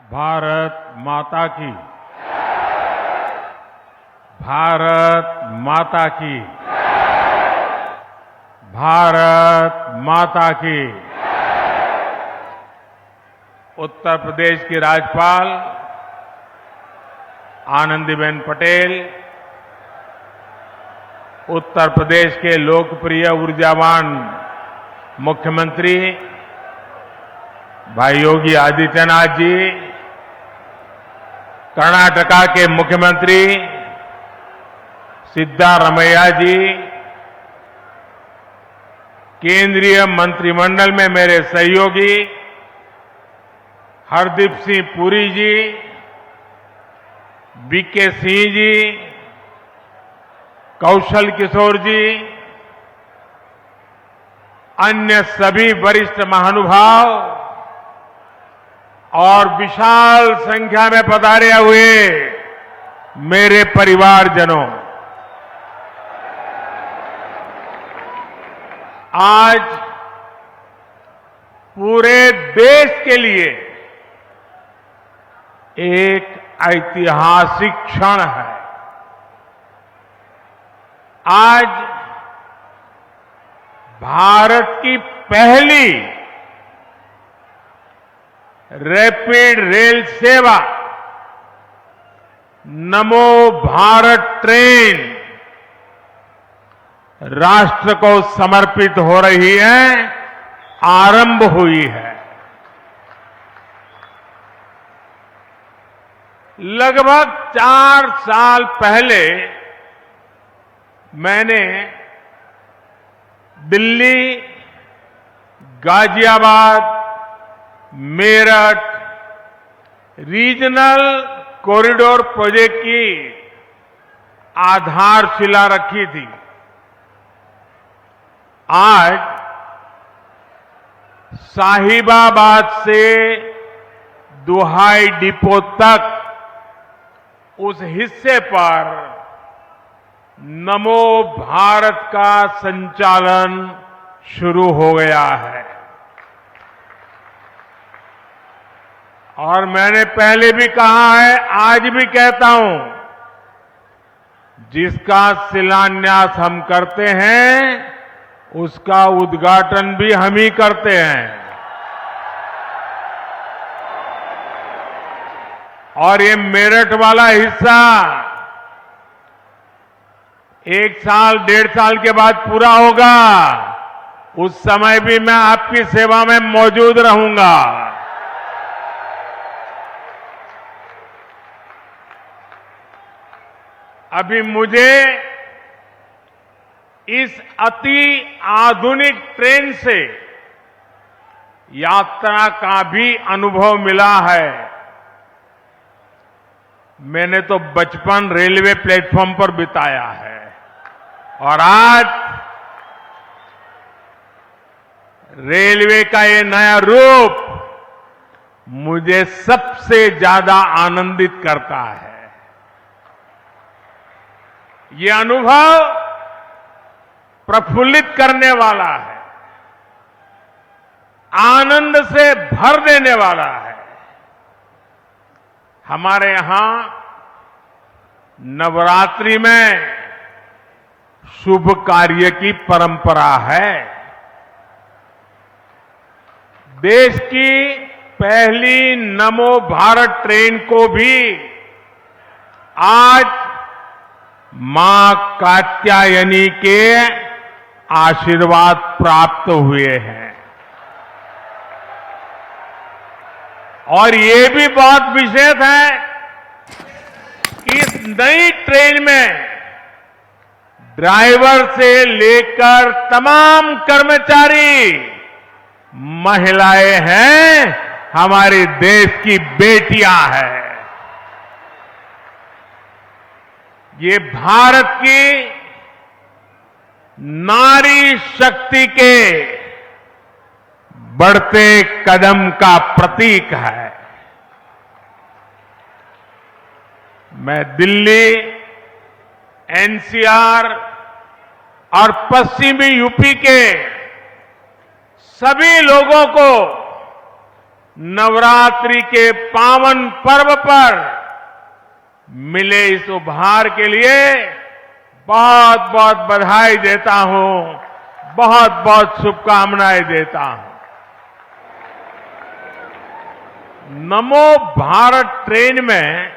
भारत माता की। भारत माता की। भारत माता की। उत्तर प्रदेश की राज्यपाल आनंदीबेन पटेल, उत्तर प्रदेश के लोकप्रिय ऊर्जावान मुख्यमंत्री भाई योगी आदित्यनाथ जी, कर्नाटका के मुख्यमंत्री सिद्धारमैया जी, केंद्रीय मंत्रिमंडल में मेरे सहयोगी हरदीप सिंह पुरी जी, बीके सिंह जी, कौशल किशोर जी, अन्य सभी वरिष्ठ महानुभाव और विशाल संख्या में पधारे हुए मेरे परिवारजनों, आज पूरे देश के लिए एक ऐतिहासिक क्षण है। आज भारत की पहली रैपिड रेल सेवा नमो भारत ट्रेन राष्ट्र को समर्पित हो रही है, आरंभ हुई है। लगभग 4 साल पहले मैंने Delhi, Ghaziabad, Meerut regional corridor project की आधारशिला रखी थी। आज साहिबाबाद से दुहाई डिपो तक उस हिस्से पर नमो भारत का संचालन शुरू हो गया है। और मैंने पहले भी कहा है, आज भी कहता हूं, जिसका शिलान्यास हम करते हैं उसका उद्घाटन भी हम ही करते हैं। और ये मेरठ वाला हिस्सा 1 साल 1.5 साल के बाद पूरा होगा, उस समय भी मैं आपकी सेवा में मौजूद रहूंगा। अभी मुझे इस अति आधुनिक ट्रेन से यात्रा का भी अनुभव मिला है। मैंने तो बचपन रेलवे प्लेटफॉर्म पर बिताया है और आज रेलवे का ये नया रूप मुझे सबसे ज्यादा आनंदित करता है। ये अनुभव प्रफुल्लित करने वाला है, आनंद से भर देने वाला है। हमारे यहां नवरात्रि में शुभ कार्य की परंपरा है। देश की पहली नमो भारत ट्रेन को भी आज मां कात्यायनी के आशीर्वाद प्राप्त हुए हैं। और ये भी बहुत विशेष है, इस नई ट्रेन में ड्राइवर से लेकर तमाम कर्मचारी महिलाएं हैं, हमारे देश की बेटियां हैं। ये भारत की नारी शक्ति के बढ़ते कदम का प्रतीक है। मैं दिल्ली, एनसीआर और पश्चिमी यूपी के सभी लोगों को नवरात्रि के पावन पर्व पर मिले इस उपहार के लिए बहुत बहुत बधाई देता हूं, बहुत बहुत शुभकामनाएं देता हूं। नमो भारत ट्रेन में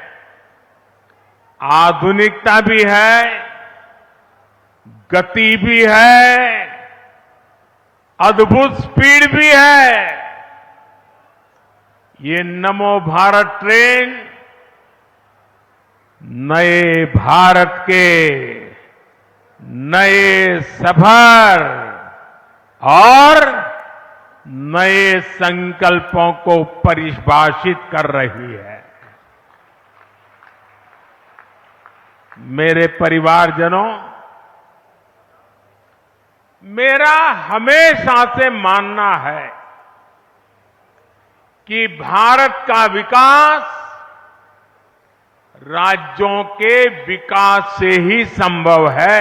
आधुनिकता भी है, गति भी है, अद्भुत स्पीड भी है। ये नमो भारत ट्रेन नए भारत के नए सफर और नए संकल्पों को परिभाषित कर रही है। मेरे परिवारजनों, मेरा हमेशा से मानना है कि भारत का विकास राज्यों के विकास से ही संभव है।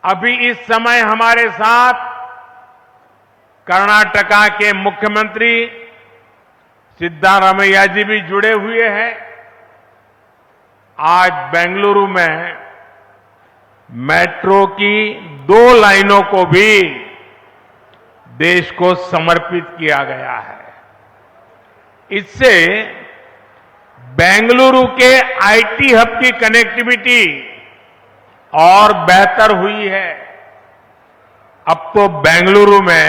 अभी इस समय हमारे साथ कर्नाटका के मुख्यमंत्री सिद्धारमैया जी भी जुड़े हुए हैं। आज बेंगलुरु में मेट्रो की 2 लाइनों को भी देश को समर्पित किया गया है। इससे बेंगलुरु के आईटी हब की कनेक्टिविटी और बेहतर हुई है। अब तो बेंगलुरु में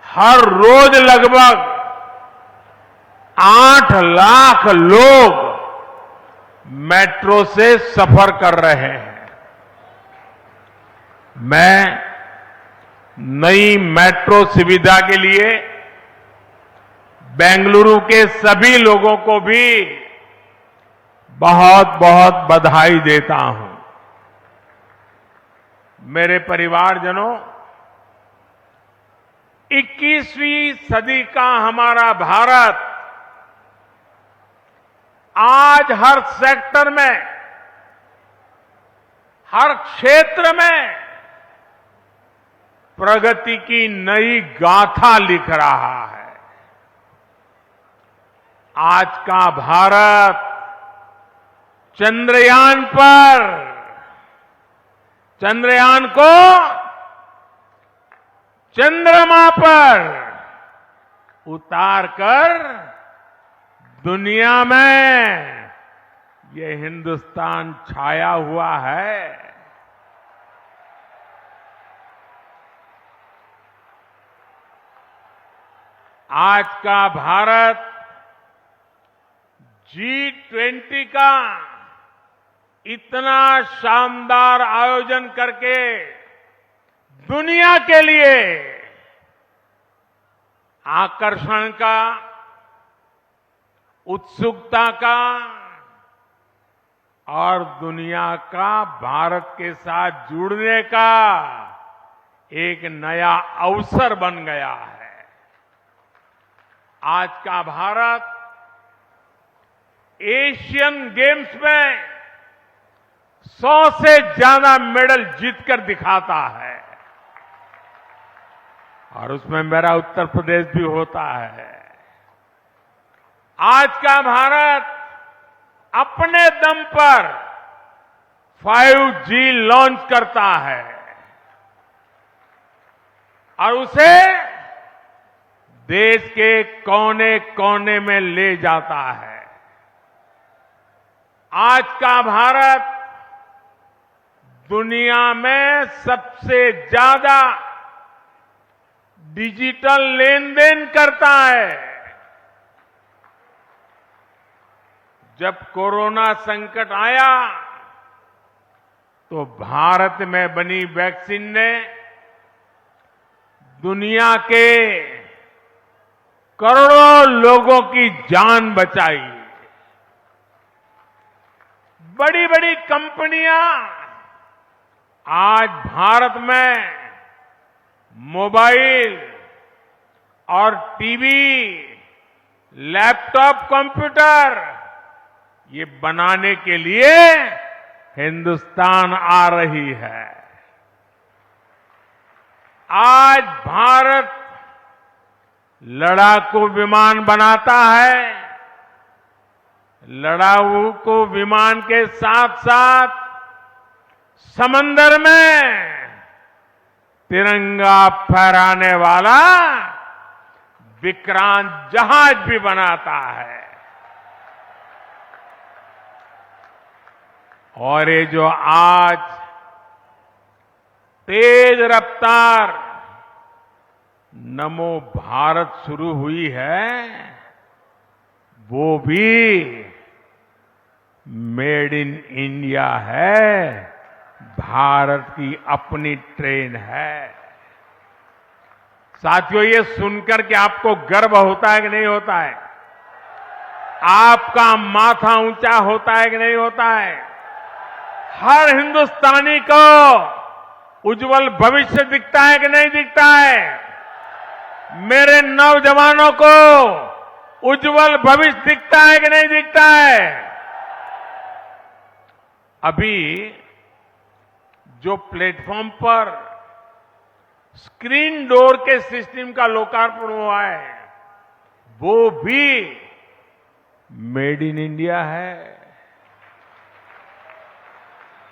हर रोज लगभग 8 लाख लोग मेट्रो से सफर कर रहे हैं। मैं नई मेट्रो सुविधा के लिए बेंगलुरु के सभी लोगों को भी बहुत बहुत बधाई देता हूं। मेरे परिवारजनों, 21वीं सदी का हमारा भारत आज हर सेक्टर में, हर क्षेत्र में प्रगति की नई गाथा लिख रहा है। आज का भारत चंद्रयान को चंद्रमा पर उतारकर दुनिया में ये हिंदुस्तान छाया हुआ है। आज का भारत G20 का इतना शानदार आयोजन करके दुनिया के लिए आकर्षण का, उत्सुकता का और दुनिया का भारत के साथ जुड़ने का एक नया अवसर बन गया है। आज का भारत एशियन गेम्स में 100 से ज्यादा मेडल जीतकर दिखाता है और उसमें मेरा उत्तर प्रदेश भी होता है। आज का भारत अपने दम पर 5G लॉन्च करता है और उसे देश के कोने कोने में ले जाता है। आज का भारत दुनिया में सबसे ज्यादा डिजिटल लेन देन करता है। जब कोरोना संकट आया तो भारत में बनी वैक्सीन ने दुनिया के करोड़ों लोगों की जान बचाई। बड़ी बड़ी कंपनियां आज भारत में मोबाइल और टीवी, लैपटॉप, कंप्यूटर ये बनाने के लिए हिंदुस्तान आ रही है। आज भारत लड़ाकू विमान बनाता है, लड़ाकू विमान के साथ साथ समंदर में तिरंगा फहराने वाला विक्रांत जहाज भी बनाता है। और ये जो आज तेज रफ्तार नमो भारत शुरू हुई है, वो भी मेड इन इंडिया है, भारत की अपनी ट्रेन है। साथियों, ये सुनकर के आपको गर्व होता है कि नहीं होता है? आपका माथा ऊंचा होता है कि नहीं होता है? हर हिंदुस्तानी को उज्जवल भविष्य दिखता है कि नहीं दिखता है? मेरे नौजवानों को उज्जवल भविष्य दिखता है कि नहीं दिखता है? अभी जो प्लेटफॉर्म पर स्क्रीन डोर के सिस्टम का लोकार्पण हुआ है, वो भी मेड इन इंडिया है।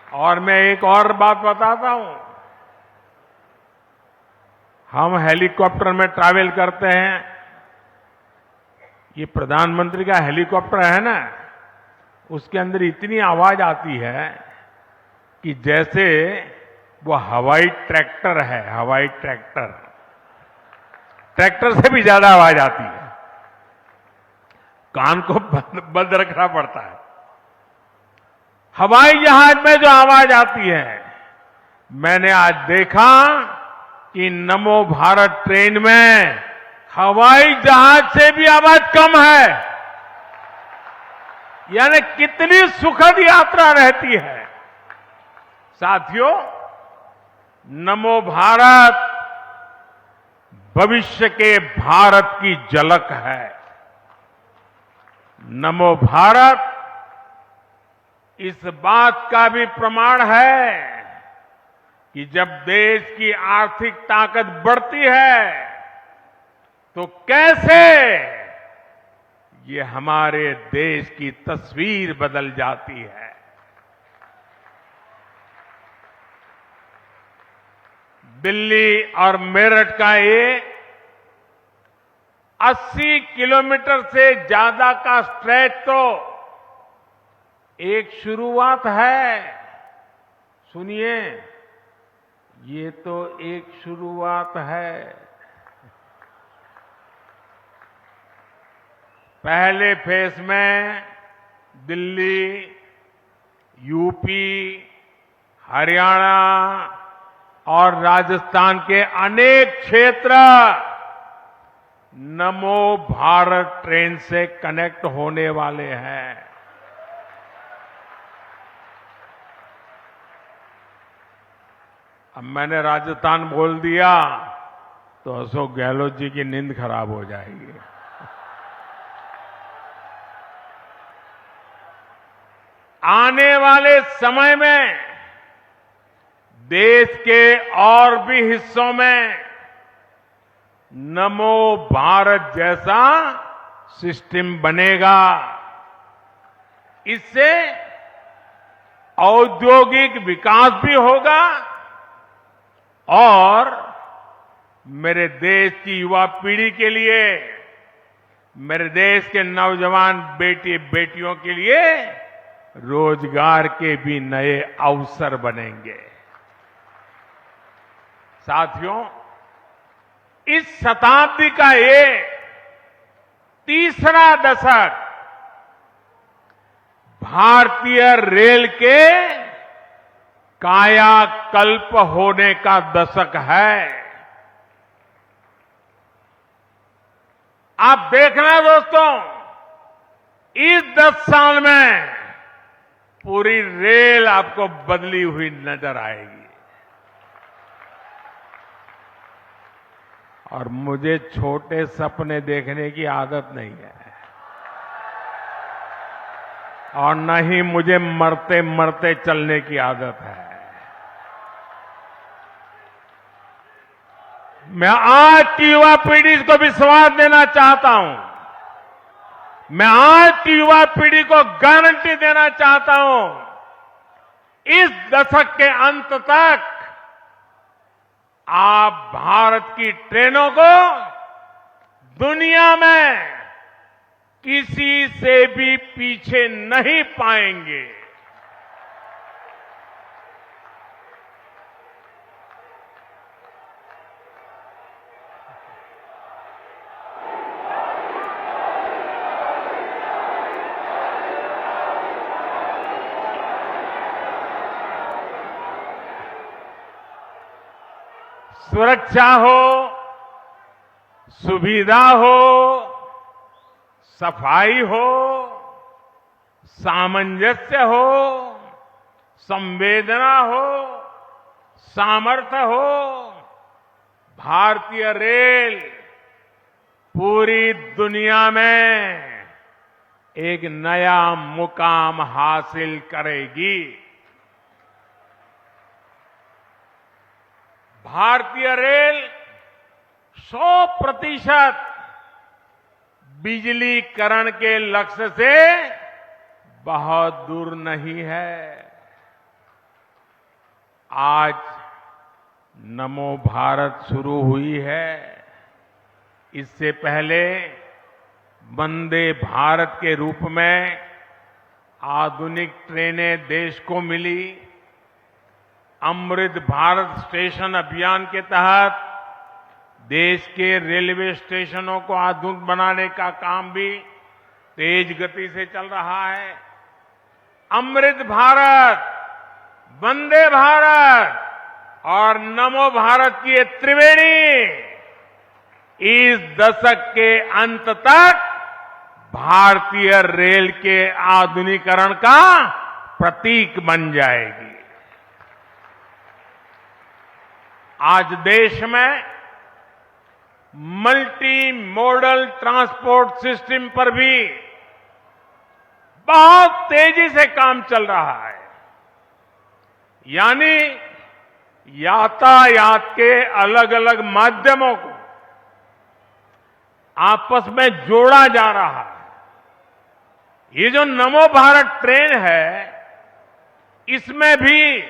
और मैं एक और बात बताता हूं, हम हेलीकॉप्टर में ट्रैवल करते हैं, ये प्रधानमंत्री का हेलीकॉप्टर है ना, उसके अंदर इतनी आवाज आती है कि जैसे वो हवाई ट्रैक्टर है, हवाई ट्रैक्टर, ट्रैक्टर से भी ज्यादा आवाज आती है, कान को बंद रखना पड़ता है। हवाई जहाज में जो आवाज आती है, मैंने आज देखा कि नमो भारत ट्रेन में हवाई जहाज से भी आवाज कम है। यानी कितनी सुखद यात्रा रहती है। साथियों, नमो भारत भविष्य के भारत की झलक है। नमो भारत इस बात का भी प्रमाण है कि जब देश की आर्थिक ताकत बढ़ती है तो कैसे ये हमारे देश की तस्वीर बदल जाती है। दिल्ली और मेरठ का ये 80 किलोमीटर से ज्यादा का स्ट्रेच तो एक शुरुआत है। सुनिए, ये तो एक शुरुआत है। पहले फेज में दिल्ली, यूपी, हरियाणा और राजस्थान के अनेक क्षेत्र नमो भारत ट्रेन से कनेक्ट होने वाले हैं। अब मैंने राजस्थान बोल दिया तो अशोक गहलोत जी की नींद खराब हो जाएगी। आने वाले समय में देश के और भी हिस्सों में नमो भारत जैसा सिस्टम बनेगा। इससे औद्योगिक विकास भी होगा और मेरे देश की युवा पीढ़ी के लिए, मेरे देश के नौजवान बेटी बेटियों के लिए रोजगार के भी नए अवसर बनेंगे। साथियों, इस शताब्दी का ये तीसरा दशक भारतीय रेल के कायाकल्प होने का दशक है। आप देखना दोस्तों, इस 10 साल में पूरी रेल आपको बदली हुई नजर आएगी। और मुझे छोटे सपने देखने की आदत नहीं है और न ही मुझे मरते मरते चलने की आदत है। मैं आज की युवा पीढ़ी को विश्वास देना चाहता हूं, मैं आज की युवा पीढ़ी को गारंटी देना चाहता हूं, इस दशक के अंत तक आप भारत की ट्रेनों को दुनिया में किसी से भी पीछे नहीं पाएंगे। सुरक्षा हो, सुविधा हो, सफाई हो, सामंजस्य हो, संवेदना हो, सामर्थ्य हो, भारतीय रेल पूरी दुनिया में एक नया मुकाम हासिल करेगी। भारतीय रेल 100% बिजलीकरण के लक्ष्य से बहुत दूर नहीं है। आज नमो भारत शुरू हुई है। इससे पहले वंदे भारत के रूप में आधुनिक ट्रेनें देश को मिली। अमृत भारत स्टेशन अभियान के तहत देश के रेलवे स्टेशनों को आधुनिक बनाने का काम भी तेज गति से चल रहा है। अमृत भारत, वंदे भारत और नमो भारत की ये त्रिवेणी इस दशक के अंत तक भारतीय रेल के आधुनिकीकरण का प्रतीक बन जाएगी। आज देश में मल्टी मॉडल ट्रांसपोर्ट सिस्टम पर भी बहुत तेजी से काम चल रहा है। यानी यातायात के अलग अलग माध्यमों को आपस में जोड़ा जा रहा है। ये जो नमो भारत ट्रेन है, इसमें भी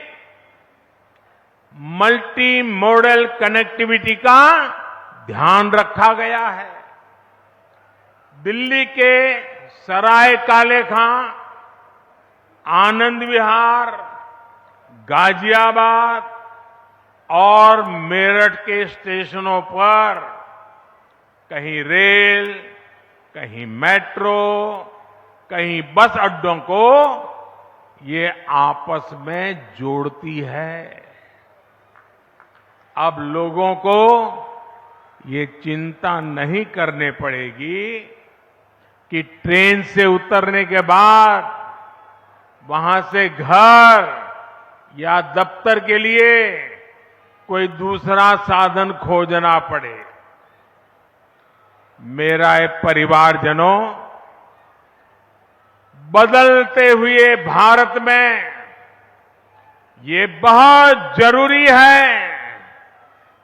मल्टी मॉडल कनेक्टिविटी का ध्यान रखा गया है। दिल्ली के सराय काले खां, आनंद विहार, गाजियाबाद और मेरठ के स्टेशनों पर कहीं रेल, कहीं मेट्रो, कहीं बस अड्डों को ये आपस में जोड़ती है। अब लोगों को ये चिंता नहीं करने पड़ेगी कि ट्रेन से उतरने के बाद वहां से घर या दफ्तर के लिए कोई दूसरा साधन खोजना पड़े। मेरा परिवारजनों, बदलते हुए भारत में ये बहुत जरूरी है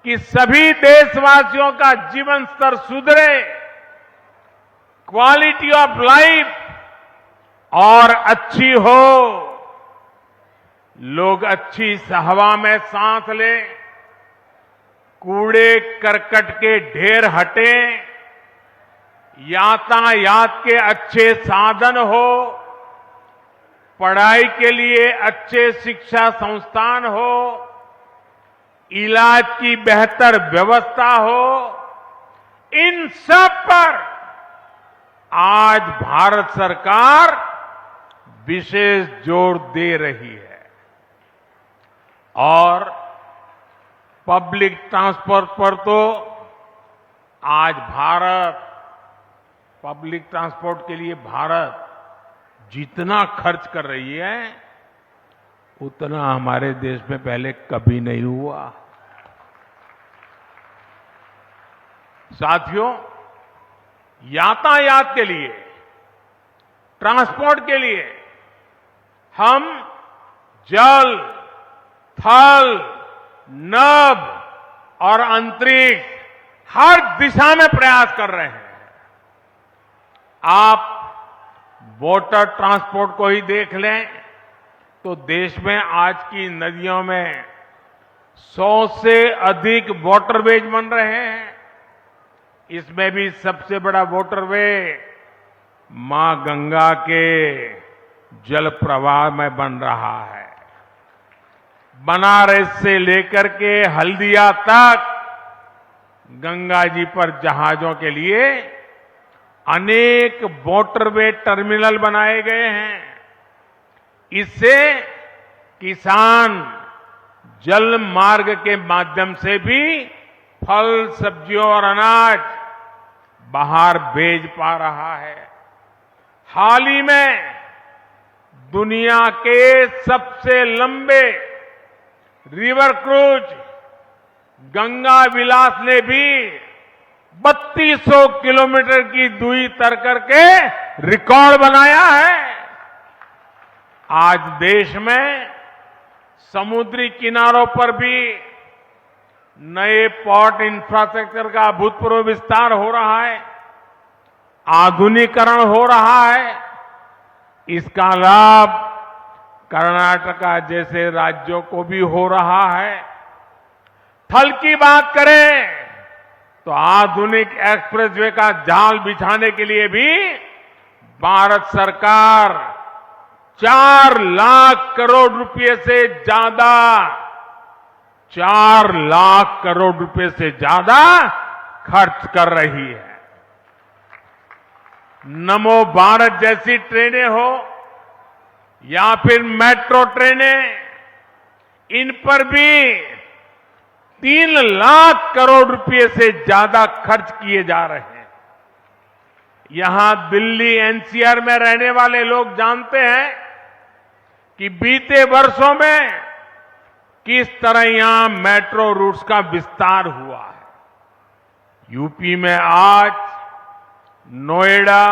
कि सभी देशवासियों का जीवन स्तर सुधरे, क्वालिटी ऑफ लाइफ और अच्छी हो, लोग अच्छी हवा में सांस लें, कूड़े करकट के ढेर हटें, यातायात के अच्छे साधन हो, पढ़ाई के लिए अच्छे शिक्षा संस्थान हो, इलाज की बेहतर व्यवस्था हो, इन सब पर आज भारत सरकार विशेष जोर दे रही है। और पब्लिक ट्रांसपोर्ट पर तो आज भारत, पब्लिक ट्रांसपोर्ट के लिए भारत जितना खर्च कर रही है, उतना हमारे देश में पहले कभी नहीं हुआ। साथियों, यातायात के लिए, ट्रांसपोर्ट के लिए हम जल, थल, नभ और अंतरिक्ष हर दिशा में प्रयास कर रहे हैं। आप वाटर ट्रांसपोर्ट को ही देख लें तो देश में आज की नदियों में 100 से अधिक वाटरवेज बन रहे हैं। इसमें भी सबसे बड़ा वाटरवे मां गंगा के जल प्रवाह में बन रहा है। बनारस से लेकर के हल्दिया तक गंगा जी पर जहाजों के लिए अनेक वाटरवे टर्मिनल बनाए गए हैं। इससे किसान जल मार्ग के माध्यम से भी फल, सब्जियों और अनाज बाहर भेज पा रहा है। हाल ही में दुनिया के सबसे लंबे रिवर क्रूज गंगा विलास ने भी 3200 किलोमीटर की दूरी तय करके रिकॉर्ड बनाया है। आज देश में समुद्री किनारों पर भी नए पोर्ट इंफ्रास्ट्रक्चर का अभूतपूर्व विस्तार हो रहा है, आधुनिकीकरण हो रहा है। इसका लाभ कर्नाटका जैसे राज्यों को भी हो रहा है। थल की बात करें तो आधुनिक एक्सप्रेसवे का जाल बिछाने के लिए भी भारत सरकार 4 लाख करोड़ रुपए से ज्यादा 4 लाख करोड़ रुपए से ज्यादा खर्च कर रही है। नमो भारत जैसी ट्रेनें हो या फिर मेट्रो ट्रेनें, इन पर भी 3 लाख करोड़ रुपए से ज्यादा खर्च किए जा रहे हैं। यहां दिल्ली एनसीआर में रहने वाले लोग जानते हैं कि बीते वर्षों में किस तरह यहां मेट्रो रूट्स का विस्तार हुआ है। यूपी में आज नोएडा,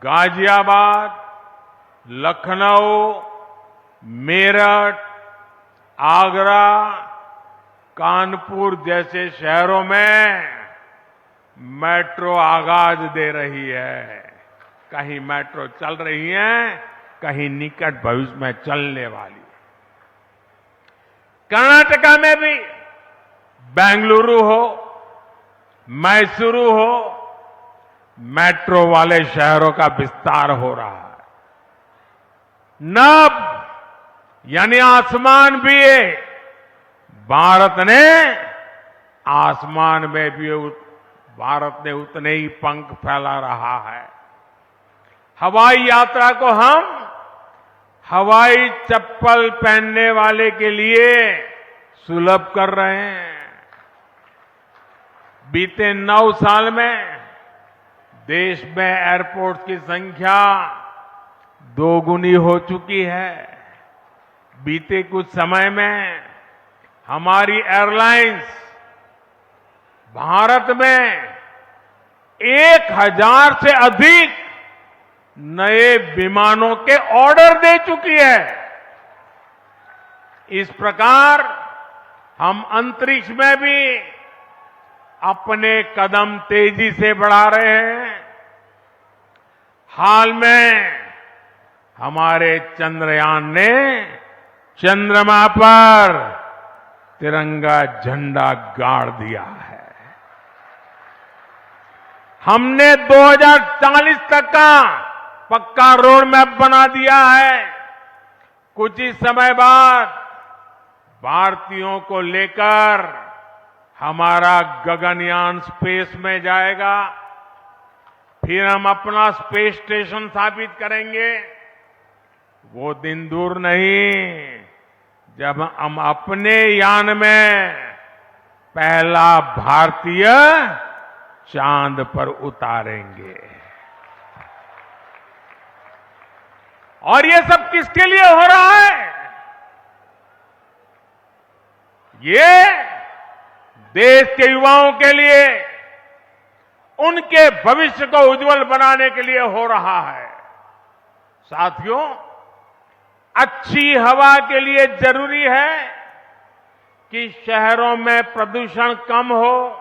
गाजियाबाद, लखनऊ, मेरठ, आगरा, कानपुर जैसे शहरों में मेट्रो आगाज दे रही है। कहीं मेट्रो चल रही है, कहीं निकट भविष्य में चलने वाली है। कर्नाटका में भी बेंगलुरु हो, मैसूरू हो, मेट्रो वाले शहरों का विस्तार हो रहा है। नभ यानी आसमान भी है। भारत ने आसमान में भी भारत ने उतने ही पंख फैला रहा है। हवाई यात्रा को हम हवाई चप्पल पहनने वाले के लिए सुलभ कर रहे हैं। बीते 9 साल में देश में एयरपोर्ट की संख्या 2 गुनी हो चुकी है। बीते कुछ समय में हमारी एयरलाइंस भारत में 1000 से अधिक नए विमानों के ऑर्डर दे चुकी है। इस प्रकार हम अंतरिक्ष में भी अपने कदम तेजी से बढ़ा रहे हैं। हाल में हमारे चंद्रयान ने चंद्रमा पर तिरंगा झंडा गाड़ दिया है। हमने 2040 तक का पक्का रोड मैप बना दिया है। कुछ ही समय बाद भारतीयों को लेकर हमारा गगनयान स्पेस में जाएगा। फिर हम अपना स्पेस स्टेशन स्थापित करेंगे। वो दिन दूर नहीं जब हम अपने यान में पहला भारतीय चांद पर उतारेंगे। और ये सब किसके लिए हो रहा है? ये देश के युवाओं के लिए, उनके भविष्य को उज्जवल बनाने के लिए हो रहा है। साथियों, अच्छी हवा के लिए जरूरी है कि शहरों में प्रदूषण कम हो,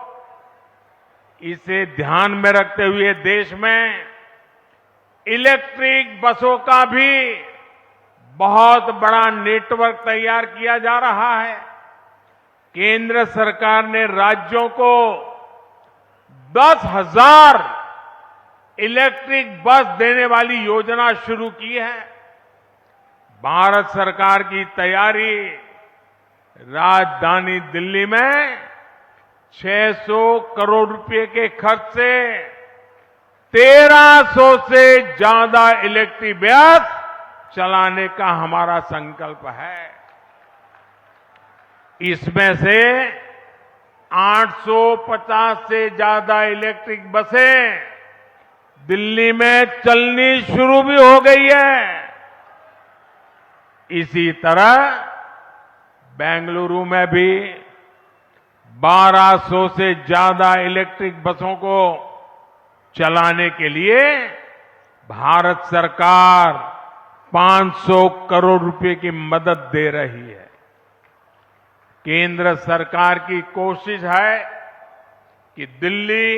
इसे ध्यान में रखते हुए देश में इलेक्ट्रिक बसों का भी बहुत बड़ा नेटवर्क तैयार किया जा रहा है। केंद्र सरकार ने राज्यों को 10,000 इलेक्ट्रिक बस देने वाली योजना शुरू की है। भारत सरकार की तैयारी राजधानी दिल्ली में 600 करोड़ रुपए के खर्च से 1300 से ज्यादा इलेक्ट्रिक बस चलाने का हमारा संकल्प है। इसमें से 850 से ज्यादा इलेक्ट्रिक बसें दिल्ली में चलनी शुरू भी हो गई है। इसी तरह बेंगलुरु में भी 1200 से ज्यादा इलेक्ट्रिक बसों को चलाने के लिए भारत सरकार 500 करोड़ रुपए की मदद दे रही है। केंद्र सरकार की कोशिश है कि दिल्ली,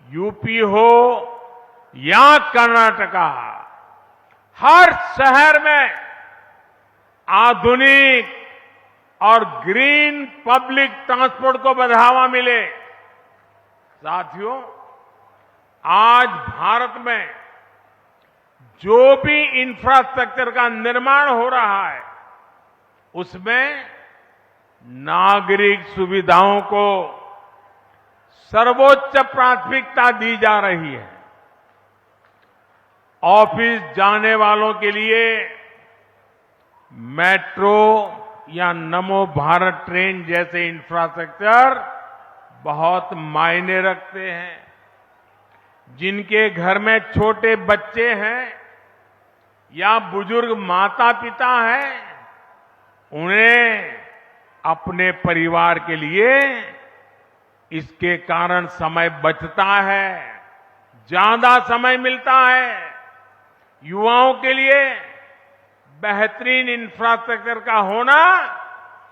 यूपी हो या कर्नाटका, हर शहर में आधुनिक और ग्रीन पब्लिक ट्रांसपोर्ट को बढ़ावा मिले। साथियों, आज भारत में जो भी इंफ्रास्ट्रक्चर का निर्माण हो रहा है उसमें नागरिक सुविधाओं को सर्वोच्च प्राथमिकता दी जा रही है। ऑफिस जाने वालों के लिए मेट्रो या नमो भारत ट्रेन जैसे इंफ्रास्ट्रक्चर बहुत मायने रखते हैं। जिनके घर में छोटे बच्चे हैं या बुजुर्ग माता पिता हैं, उन्हें अपने परिवार के लिए इसके कारण समय बचता है, ज्यादा समय मिलता है। युवाओं के लिए बेहतरीन इंफ्रास्ट्रक्चर का होना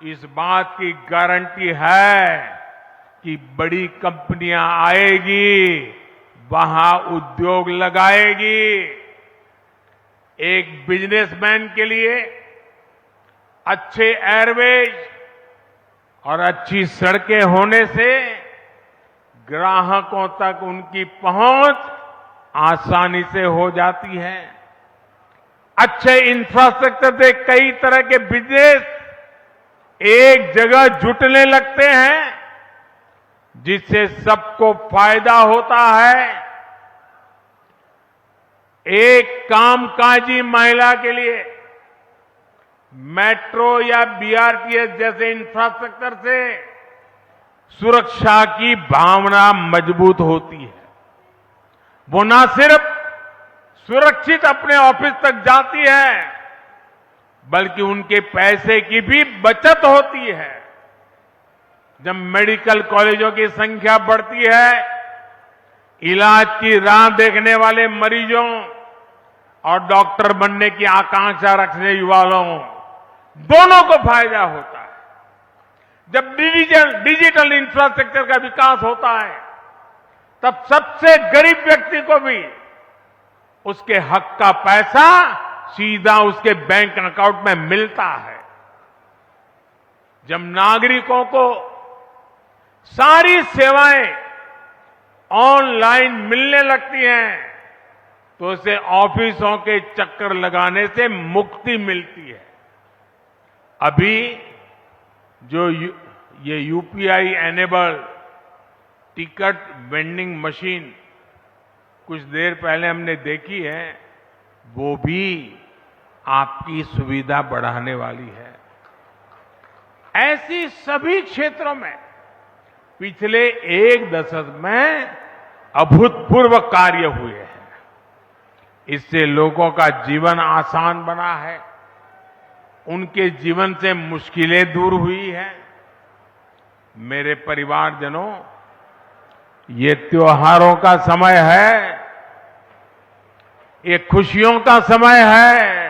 इस बात की गारंटी है कि बड़ी कंपनियां आएगी, वहां उद्योग लगाएगी। एक बिजनेसमैन के लिए अच्छे एयरवेज और अच्छी सड़कें होने से ग्राहकों तक उनकी पहुंच आसानी से हो जाती है। अच्छे इंफ्रास्ट्रक्चर से कई तरह के बिजनेस एक जगह जुटने लगते हैं, जिससे सबको फायदा होता है। एक कामकाजी महिला के लिए मेट्रो या बीआरटीएस जैसे इंफ्रास्ट्रक्चर से सुरक्षा की भावना मजबूत होती है। वो न सिर्फ सुरक्षित अपने ऑफिस तक जाती है, बल्कि उनके पैसे की भी बचत होती है। जब मेडिकल कॉलेजों की संख्या बढ़ती है, इलाज की राह देखने वाले मरीजों और डॉक्टर बनने की आकांक्षा रखने युवाओं दोनों को फायदा होता है। जब डिजिटल इंफ्रास्ट्रक्चर का विकास होता है, तब सबसे गरीब व्यक्ति को भी उसके हक का पैसा सीधा उसके बैंक अकाउंट में मिलता है। जब नागरिकों को सारी सेवाएं ऑनलाइन मिलने लगती हैं, तो उसे ऑफिसों के चक्कर लगाने से मुक्ति मिलती है। अभी जो ये UPI enable ticket vending machine कुछ देर पहले हमने देखी है, वो भी आपकी सुविधा बढ़ाने वाली है। ऐसी सभी क्षेत्रों में पिछले एक दशक में अभूतपूर्व कार्य हुए हैं। इससे लोगों का जीवन आसान बना है, उनके जीवन से मुश्किलें दूर हुई हैं। मेरे परिवारजनों, ये त्योहारों का समय है, ये खुशियों का समय है।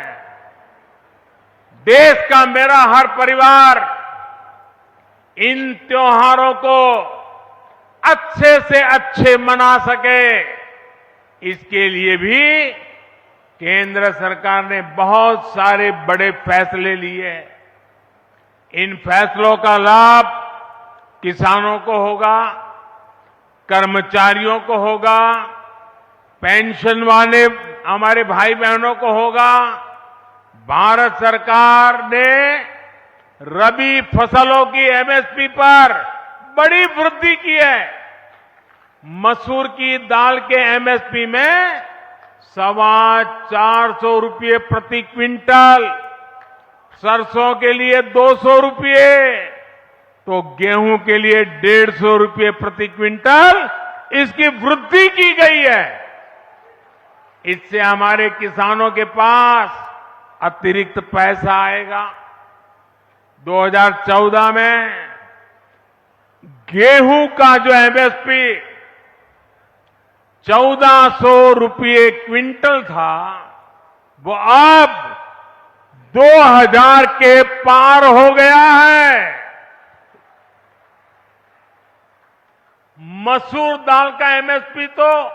देश का मेरा हर परिवार इन त्योहारों को अच्छे से अच्छे मना सके, इसके लिए भी केंद्र सरकार ने बहुत सारे बड़े फैसले लिए हैं। इन फैसलों का लाभ किसानों को होगा, कर्मचारियों को होगा, पेंशन वाले हमारे भाई बहनों को होगा। भारत सरकार ने रबी फसलों की एमएसपी पर बड़ी वृद्धि की है। मसूर की दाल के एमएसपी में ₹425 प्रति क्विंटल, सरसों के लिए ₹200, तो गेहूं के लिए ₹150 प्रति क्विंटल इसकी वृद्धि की गई है। इससे हमारे किसानों के पास अतिरिक्त पैसा आएगा। 2014 में गेहूं का जो एमएसपी ₹1400 क्विंटल था, वो अब 2000 के पार हो गया है। मसूर दाल का एमएसपी तो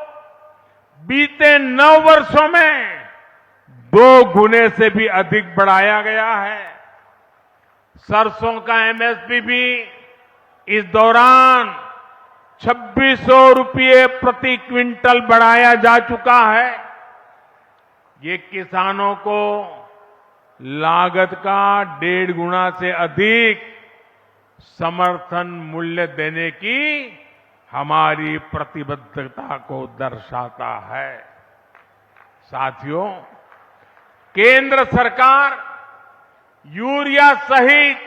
बीते 9 वर्षों में 2 गुने से भी अधिक बढ़ाया गया है। सरसों का एमएसपी भी इस दौरान ₹2600 प्रति क्विंटल बढ़ाया जा चुका है। ये किसानों को लागत का 1.5 गुना से अधिक समर्थन मूल्य देने की हमारी प्रतिबद्धता को दर्शाता है। साथियों, केंद्र सरकार यूरिया सहित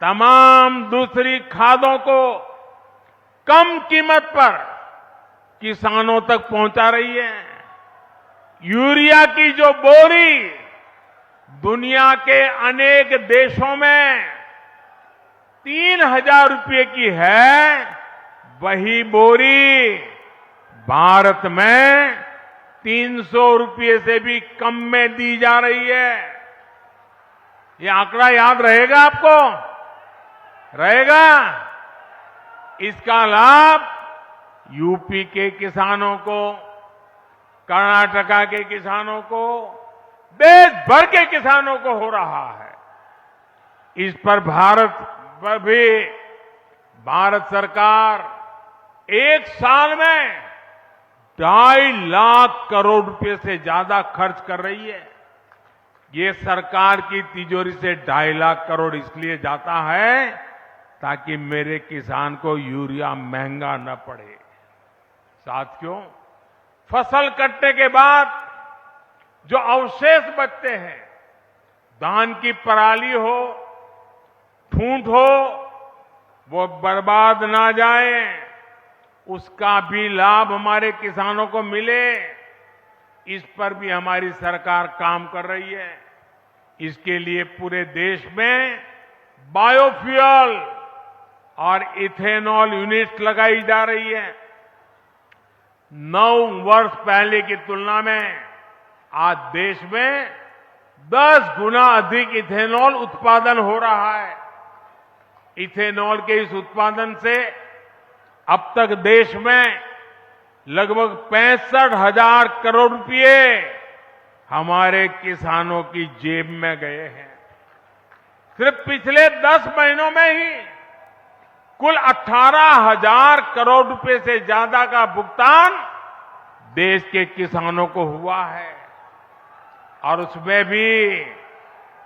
तमाम दूसरी खादों को कम कीमत पर किसानों तक पहुंचा रही है। यूरिया की जो बोरी दुनिया के अनेक देशों में ₹3000 की है, वही बोरी भारत में ₹300 से भी कम में दी जा रही है। ये आंकड़ा याद रहेगा आपको? रहेगा? इसका लाभ यूपी के किसानों को, कर्नाटका के किसानों को, देश भर के किसानों को हो रहा है। इस पर भारत सरकार एक साल में 2.5 लाख करोड़ रुपए से ज्यादा खर्च कर रही है। ये सरकार की तिजोरी से 2.5 लाख करोड़ इसलिए जाता है ताकि मेरे किसान को यूरिया महंगा न पड़े। साथियों, फसल कटने के बाद जो अवशेष बचते हैं, धान की पराली हो, ठूंठ हो, वो बर्बाद ना जाए, उसका भी लाभ हमारे किसानों को मिले, इस पर भी हमारी सरकार काम कर रही है। इसके लिए पूरे देश में बायोफ्यूल और इथेनॉल यूनिट्स लगाई जा रही है। 9 वर्ष पहले की तुलना में आज देश में 10 गुना अधिक इथेनॉल उत्पादन हो रहा है। इथेनॉल के इस उत्पादन से अब तक देश में लगभग 65,000 करोड़ रुपए हमारे किसानों की जेब में गए हैं। सिर्फ पिछले 10 महीनों में ही कुल 18,000 करोड़ रुपए से ज्यादा का भुगतान देश के किसानों को हुआ है। और उसमें भी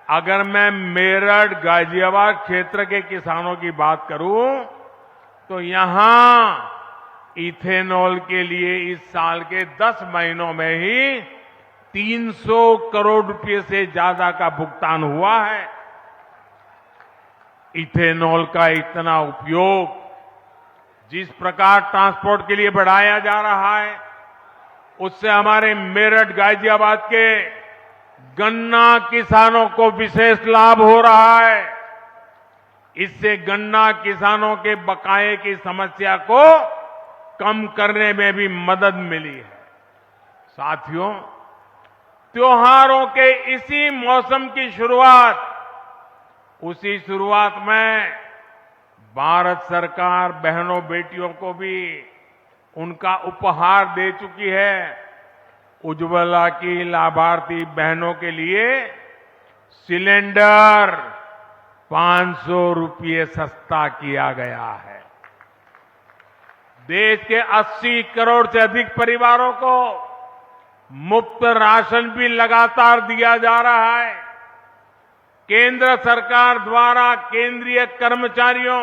अगर मैं मेरठ, गाजियाबाद क्षेत्र के किसानों की बात करूं, तो यहां इथेनॉल के लिए इस साल के 10 महीनों में ही 300 करोड़ रुपए से ज्यादा का भुगतान हुआ है। इथेनॉल का इतना उपयोग जिस प्रकार ट्रांसपोर्ट के लिए बढ़ाया जा रहा है, उससे हमारे मेरठ, गाजियाबाद के गन्ना किसानों को विशेष लाभ हो रहा है। इससे गन्ना किसानों के बकाये की समस्या को कम करने में भी मदद मिली है। साथियों, त्योहारों के इसी मौसम की शुरुआत, उसी शुरुआत में भारत सरकार बहनों बेटियों को भी उनका उपहार दे चुकी है। उज्ज्वला की लाभार्थी बहनों के लिए सिलेंडर 500 रुपये सस्ता किया गया है। देश के 80 करोड़ से अधिक परिवारों को मुफ्त राशन भी लगातार दिया जा रहा है। केंद्र सरकार द्वारा केंद्रीय कर्मचारियों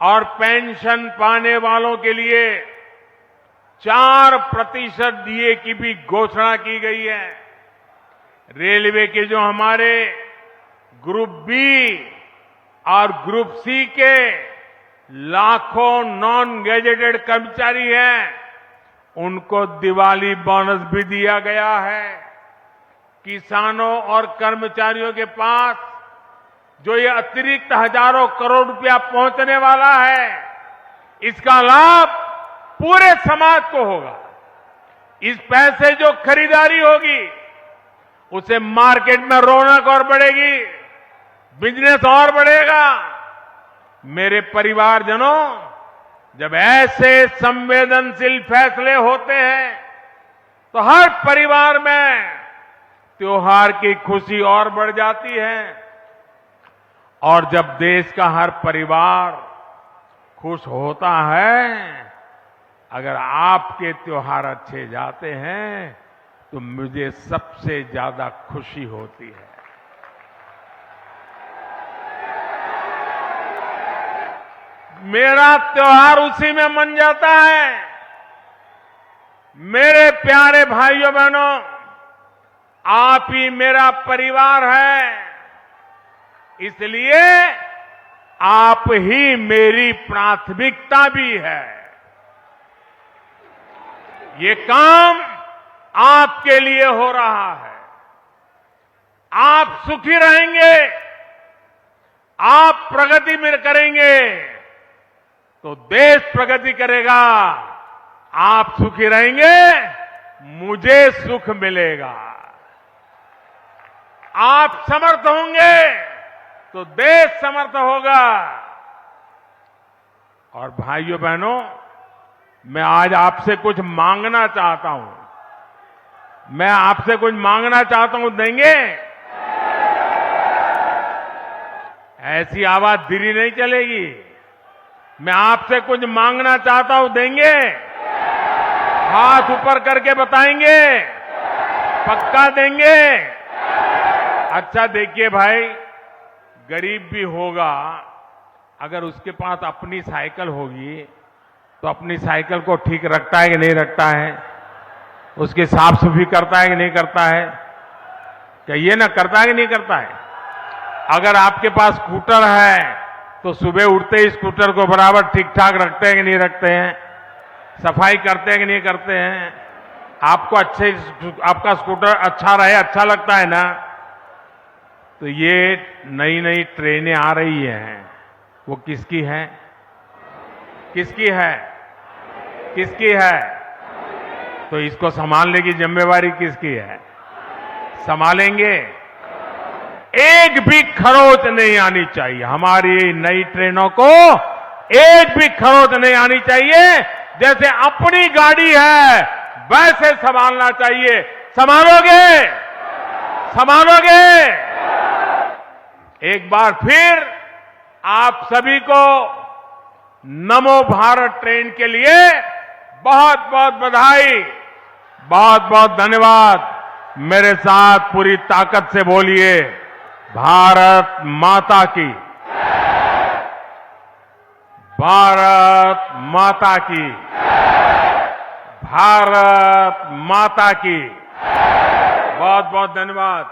और पेंशन पाने वालों के लिए 4% डीए की भी घोषणा की गई है। रेलवे के जो हमारे ग्रुप बी और ग्रुप सी के लाखों नॉन गैजेटेड कर्मचारी हैं, उनको दिवाली बोनस भी दिया गया है। किसानों और कर्मचारियों के पास जो ये अतिरिक्त हजारों करोड़ रुपया पहुंचने वाला है, इसका लाभ पूरे समाज को होगा। इस पैसे जो खरीदारी होगी उसे मार्केट में रौनक और बढ़ेगी, बिजनेस और बढ़ेगा। मेरे परिवारजनों, जब ऐसे संवेदनशील फैसले होते हैं तो हर परिवार में त्योहार की खुशी और बढ़ जाती है। और जब देश का हर परिवार खुश होता है, अगर आपके त्योहार अच्छे जाते हैं तो मुझे सबसे ज्यादा खुशी होती है। मेरा त्योहार उसी में मन जाता है। मेरे प्यारे भाइयों बहनों, आप ही मेरा परिवार है, इसलिए आप ही मेरी प्राथमिकता भी है। ये काम आपके लिए हो रहा है। आप सुखी रहेंगे, आप प्रगति में करेंगे तो देश प्रगति करेगा। आप सुखी रहेंगे, मुझे सुख मिलेगा। आप समर्थ होंगे तो देश समर्थ होगा। और भाइयों बहनों, मैं आज आपसे कुछ मांगना चाहता हूं। मैं आपसे कुछ मांगना चाहता हूं, देंगे? ऐसी आवाज धीरे नहीं चलेगी। मैं आपसे कुछ मांगना चाहता हूं, देंगे? हाथ ऊपर करके बताएंगे, पक्का देंगे? अच्छा देखिए भाई, गरीब भी होगा, अगर उसके पास अपनी साइकिल होगी तो अपनी साइकिल को ठीक रखता है कि नहीं रखता है? उसकी साफ सफाई करता है कि नहीं करता है? कहिए ना, करता है कि नहीं करता है? अगर आपके पास स्कूटर है तो सुबह उठते ही स्कूटर को बराबर ठीक ठाक रखते हैं कि नहीं रखते हैं? सफाई करते हैं कि नहीं करते हैं? आपको आपका स्कूटर अच्छा रहे, अच्छा लगता है ना? तो ये नई नई ट्रेनें आ रही हैं, वो किसकी है? किसकी है? किसकी है? तो इसको संभालने की जिम्मेवारी किसकी है? संभालेंगे? एक भी खरोच नहीं आनी चाहिए। हमारी नई ट्रेनों को एक भी खरोच नहीं आनी चाहिए। जैसे अपनी गाड़ी है वैसे संभालना चाहिए। संभालोगे? संभालोगे? एक बार फिर आप सभी को नमो भारत ट्रेन के लिए बहुत बहुत बधाई, बहुत बहुत धन्यवाद। मेरे साथ पूरी ताकत से बोलिए, भारत माता की, भारत माता की, भारत माता की। बहुत बहुत धन्यवाद।